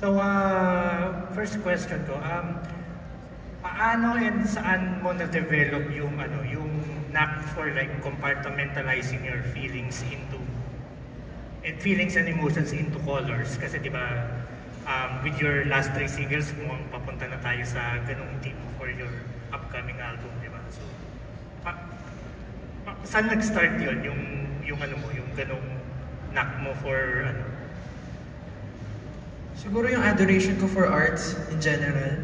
So, first question ko, paano and saan mo na-develop yung, yung knack for like compartmentalizing your feelings into, and feelings and emotions into colors? Kasi di ba, with your last 3 singles, mukhang papunta na tayo sa ganung theme for your upcoming album, di ba? So, saan nag-start yun, yung ganung knack mo for, Siguro yung adoration ko for arts in general.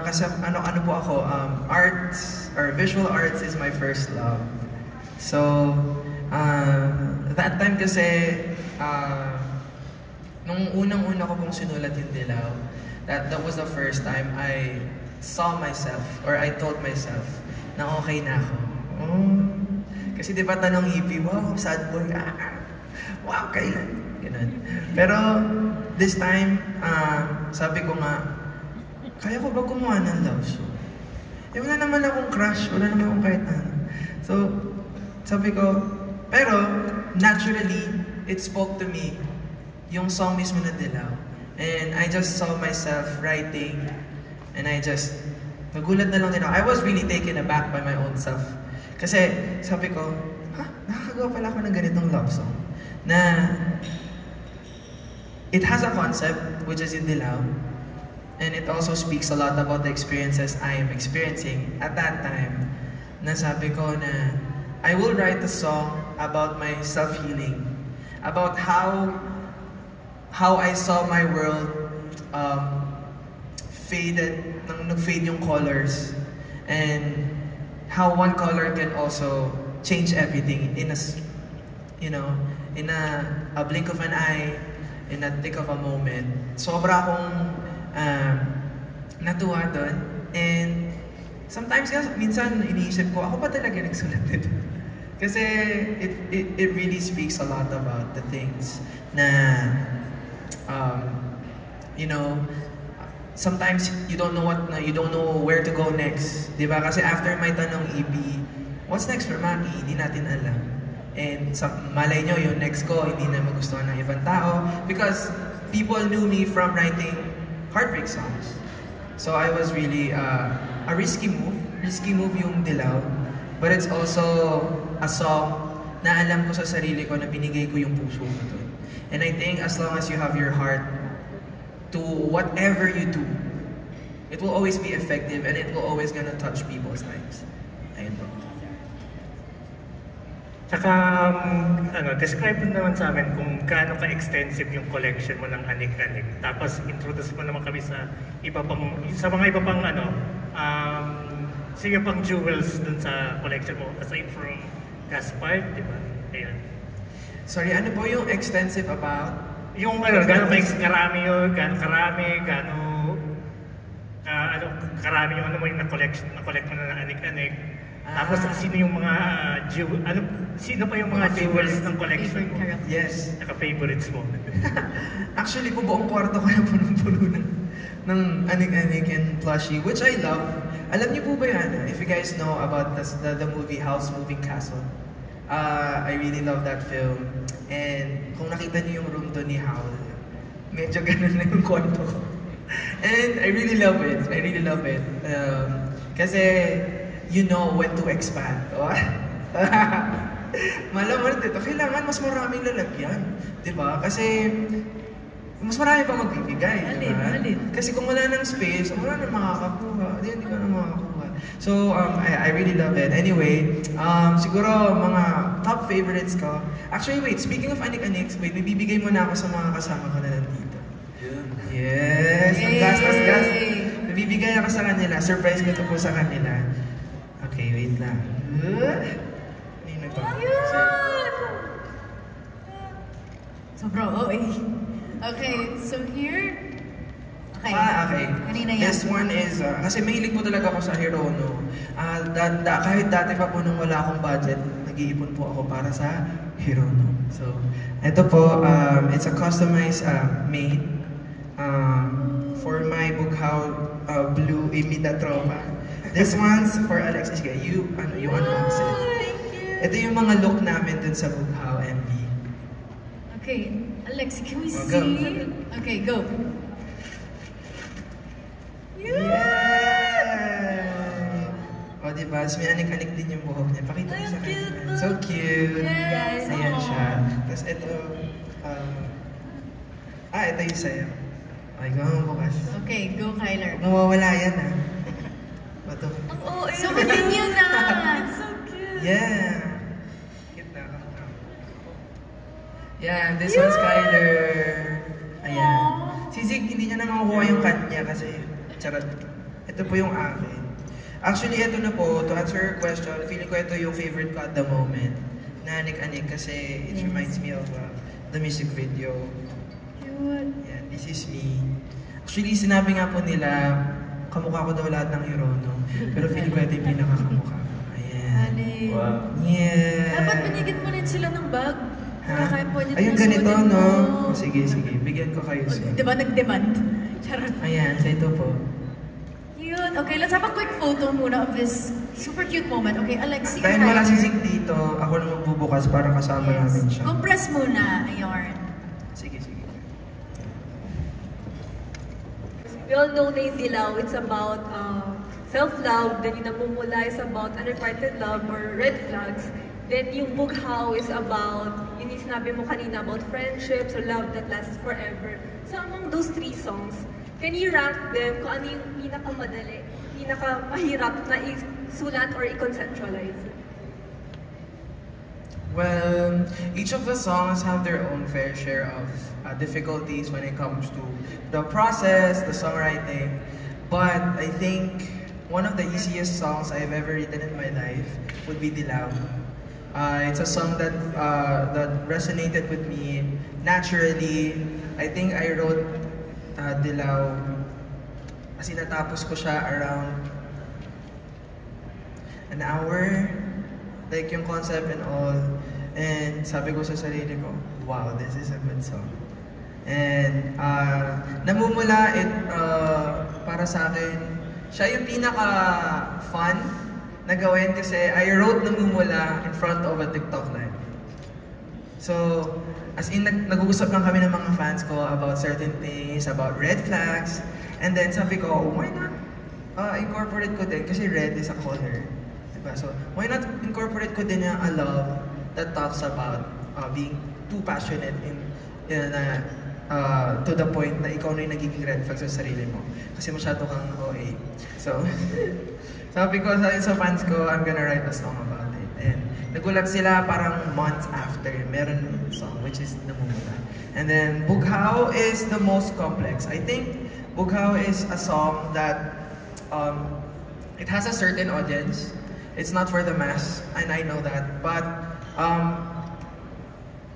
Kasi ano po ako, arts or visual arts is my first love. So, that time kasi, nung unang-una ko pong sinulat yung Dilaw, that was the first time I saw myself or I told myself na okay na ako. Kasi di ba tanong hippie, wow, sad boy, wow, kailan? Ganun. Pero this time, sabi ko nga, kaya ko ba gumawa ng love song? Wala naman akong crush, wala naman akong kahit ano. So, sabi ko, pero naturally, it spoke to me, yung song mismo na Dilaw. And I just saw myself writing, and nagulat na lang din ako. I was really taken aback by my own self. Kasi sabi ko, nakakagawa pala ako ng ganitong love song. Na it has a concept, which is yung Dilaw. And it also speaks a lot about the experiences I am experiencing at that time. Na sabi ko na, I will write a song about my self-healing. About how I saw my world faded, nang nag-fade yung colors. And how one color can also change everything in a blink of an eye, in a tick of a moment. Sobra akong natuwa doon. And sometimes, minsan iniisip ko, ako ba talaga nagsulat nito? Kasi it really speaks a lot about the things na, sometimes you don't know where to go next. Diba? Kasi after may tanong EP, what's next for Maki? Hindi natin alam. And malay nyo, yung next ko, hindi na magustuhan ng ibang tao. Because people knew me from writing heartbreak songs. So I was really a risky move yung Dilaw. But it's also a song na alam ko sa sarili ko na binigay ko yung puso ko doon. And I think as long as you have your heart to whatever you do, it will always be effective and it will always gonna touch people's lives. Ayun po. Tsaka, describe mo naman sa amin kung gaano ka-extensive yung collection mo ng anik-anik. Tapos, introduce mo naman kami sa mga iba pang, sige pang jewels dun sa collection mo, aside from Gaspard, di ba? Ayan. Sorry, ano po yung extensive about? Yung, gaano karami yun, karami yung mo yung na-collect mo na ng anik-anik. Tapos sino yung mga sino pa yung mga jewels ng collection mo? Yes. Naka-favorites mo. Actually po buong kwarto ko na punong-puno ng anik-anik and plushie, which I love. Alam niyo po ba yan? If you guys know about the movie Howl's Moving Castle, I really love that film. And kung nakita niyo yung room doon ni Howl, medyo ganun na yung kwarto ko. And I really love it. Kasi you know when to expand. Malamang dito, kailangan mas maraming lalagyan. Diba? Kasi mas marami pa magbibigay. Diba? Kasi kung wala ng space, wala na makakakuha. Hindi ka na makakakuha. So, I really love it. Anyway, siguro mga top favorites ko. Actually, wait, speaking of anik-anik, wait, bibigay mo na ako sa mga kasama ko na nandito. Yes! Ang gas. Bibigay ako sa kanila. Surprise ko ito po sa kanila. Okay, wait lang. Nino to. Sobrang Okay, so here. Okay. Okay. Kanina yan. This one is, kasi mahilig po talaga ako sa Hirono. Kahit dati pa po nung wala akong budget, nag-iipon po ako para sa Hirono. So, ito po, it's a customized made for my Bughaw Blue Imida Tropa. This one's for Alexis. You unbox it. Ito yung mga look namin dun sa Bughaw MV. Okay, Alexis, can we see? Go. Okay, go. O, diba? Tapos may anik-anik din yung buhok niya. Pakita mo sa kanya. So cute. Yes. Ayan siya. Tapos ito, ito yung sayo. Okay, gawa mo bukas. Okay, go Kyler. Huwag mawawala yan, ha? Bato. So continue na! It's so cute! Yeah! Cute na. Yeah, this one's Kyler. Ayan. Si Zig, hindi niya na makukuha yung kanya kasi charot. Ito po yung akin. Actually, ito na po, to answer your question, feeling ko ito yung favorite ko at the moment. Nanik-anik kasi it reminds me of the music video. Cute. Yeah, this is me. Actually, sinabi nga po nila, kamukha ko daw lahat ng Hirono. Pero feeling ko ito yung pinakakamukha. Ayan. Wow. Yeah. Dapat binigyan mo rin sila ng bag. Ha? Kaya pwede Ayun, na ganito, suotin no? mo. O, sige. Bigyan ko kayo soon. Diba nag-demand? Charot. Ayan, sa ito po. Cute. Okay, let's have a quick photo muna of this super cute moment. Okay, Alexi. Dahil wala si Zig dito, ako na magbubukas para kasama namin siya. Compress muna. Ayun. Sige. We all know na yung Dilaw, it's about self-love. Then yung Namumula is about unrequited love or red flags. Then yung Bughaw is about, yun yung sinabi mo kanina, about friendships or love that lasts forever. So among those three songs, can you rank them kung ano yung pinakamadali, pinakamahirap na isulat or i-conceptualize? Well, each of the songs have their own fair share of difficulties when it comes to the process, the songwriting. But I think one of the easiest songs I've ever written in my life would be Dilaw. It's a song that resonated with me naturally. I think I wrote Dilaw kasi natapos ko siya around an hour, like yung concept and all. And sabi ko sa sarili ko, wow, this is a good song. And Namumula, para sa akin, siya yung pinaka-fun na gawin kasi I wrote Namumula in front of a TikTok live. So, as in, nag-uusap lang kami ng mga fans ko about certain things, about red flags. And then sabi ko, why not incorporate ko din? Kasi red is a color. Diba? So, why not incorporate ko din a love that talks about being too passionate to the point na ikaw na yung nagiging red flag sa sarili mo. Kasi masyado kang OA. So, sabi ko sa fans ko, I'm gonna write a song about it. And nagulat sila parang months after. Meron song, which is Namumula. And then, Bughaw is the most complex. I think Bughaw is a song that it has a certain audience. It's not for the mass, and I know that. But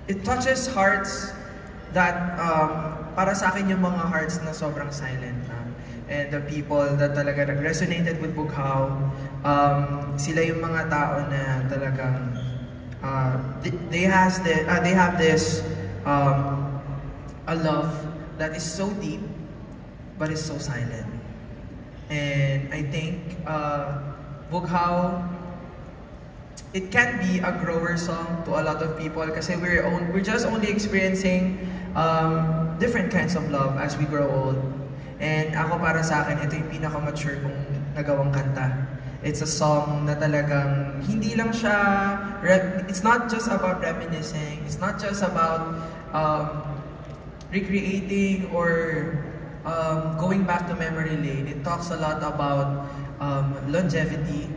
it touches hearts that para sa akin yung mga hearts na sobrang silent na. And the people that talaga resonated with Bughaw, sila yung mga tao na talagang they have this a love that is so deep but is so silent. And I think Bughaw, it can be a grower song to a lot of people kasi we're just only experiencing different kinds of love as we grow old. And ako para sa akin, ito yung pinaka-mature kong nagawang kanta. It's a song na talagang hindi lang siya, it's not just about reminiscing, it's not just about recreating or going back to memory lane. It talks a lot about longevity,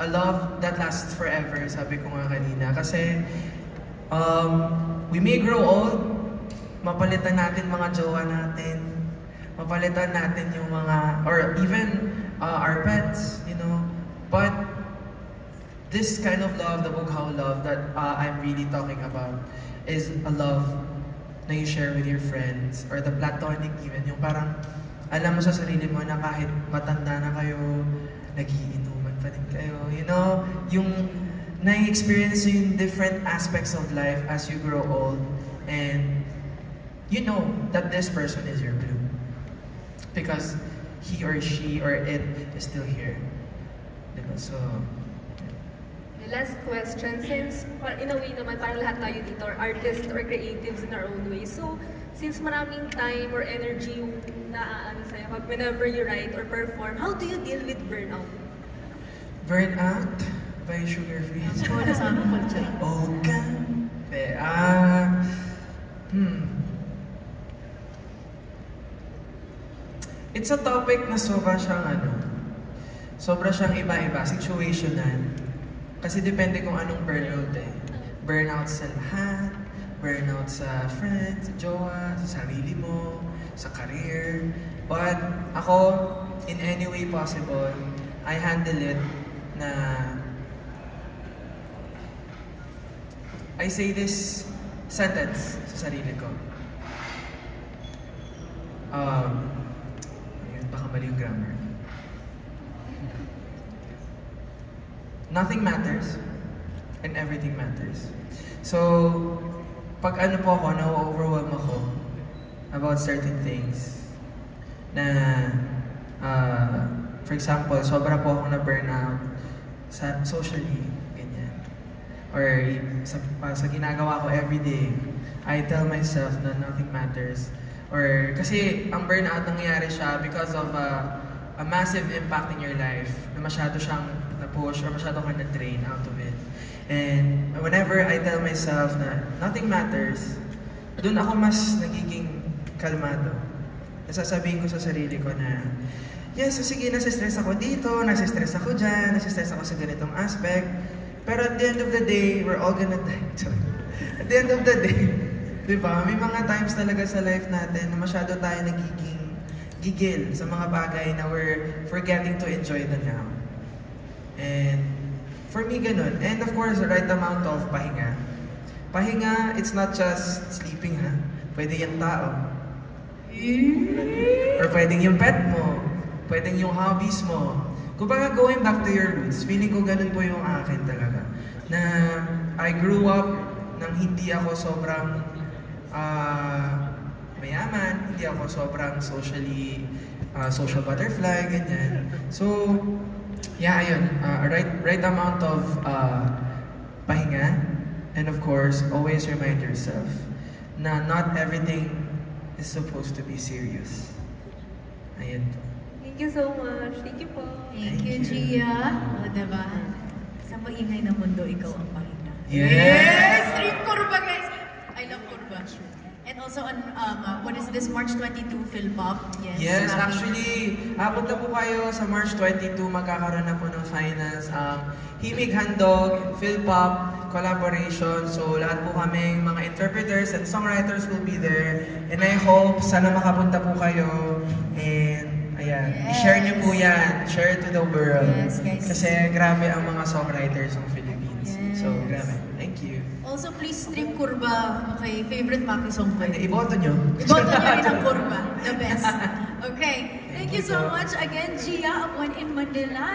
a love that lasts forever, sabi ko nga kanina. Kasi we may grow old, mapalitan natin mga jowa natin, mapalitan natin yung mga, or even our pets, you know. But this kind of love, the Bughaw love that I'm really talking about, is a love na you share with your friends, or the platonic even, yung parang alam mo sa sarili mo na kahit matanda na kayo, nagiinuman pa din kayo, you know, yung na-experience yung different aspects of life as you grow old, and you know that this person is your blue. Because he or she or it is still here. Diba? So, The last question, since in a way naman parang lahat tayo dito are artists or creatives in our own way. So, since maraming time or energy yung naaano sa'yo whenever you write or perform? How do you deal with burnout? Burnout by Sugar Free. Wala sa aming culture. Okay. It's a topic na sobra siyang iba-iba, situational. Kasi depende kung anong burnout eh. Burnout sa lahat, burnout sa friends, sa jowa, sa sarili mo, sa career. But ako, in any way possible, I handle it na I say this sentence sa sarili ko. Baka mali yung grammar. Nothing matters and everything matters. So, pag ano po ako, na-overwhelm ako about certain things na, for example, sobra po ako na burnout sa socially, ganyan. Or sa ginagawa ko everyday, I tell myself na nothing matters. Or kasi ang burnout nangyayari siya because of a massive impact in your life na masyado siyang na-push or masyado kang na-drain out of it. And whenever I tell myself na nothing matters, doon ako mas nagiging kalmado. Nasasabihin ko sa sarili ko na, yes, so sige, nasistress ako dito, nasistress ako dyan, nasistress ako sa ganitong aspect. Pero at the end of the day, we're all gonna die. At the end of the day, di ba? May mga times talaga sa life natin na masyado tayo nagiging gigil sa mga bagay na we're forgetting to enjoy the now. And for me, ganun. And of course, the right amount of pahinga. Pahinga, it's not just sleeping, ha? Pwede yung tao. Or pwedeng yung pet mo. Pwedeng yung hobbies mo. Kumbaga, going back to your roots, feeling ko ganun po yung akin talaga. Na I grew up nang hindi ako sobrang mayaman, hindi ako sobrang social butterfly, ganyan. So, yeah, ayun. Right amount of pahinga. And of course, always remind yourself na not everything is supposed to be serious. Ayun po. Thank you so much. Thank you po. Thank you, Gia. O, diba? Sa maingay na mundo, ikaw ang pahinga. Yes! Street Kurba, guys! I love Kurba. And also on, what is this, March 22, Philpop? Yes, actually, punta po kayo sa March 22, magkakaroon na po ng finals. Himig Handog, Philpop, collaboration. So, lahat po kaming mga interpreters and songwriters will be there. And I hope, sana makapunta po kayo. And, ayan, i-share niyo po yan. Share to the world. Yes, guys. Kasi grabe ang mga songwriters ng Philippines. Yes. So, grabe. Thank you. Also, please stream Kurba, okay, favorite Maki song ko. Iboto nyo. Iboto nyo rin ang Kurba, the best. Okay, thank you so much again, Gia of One in Manila.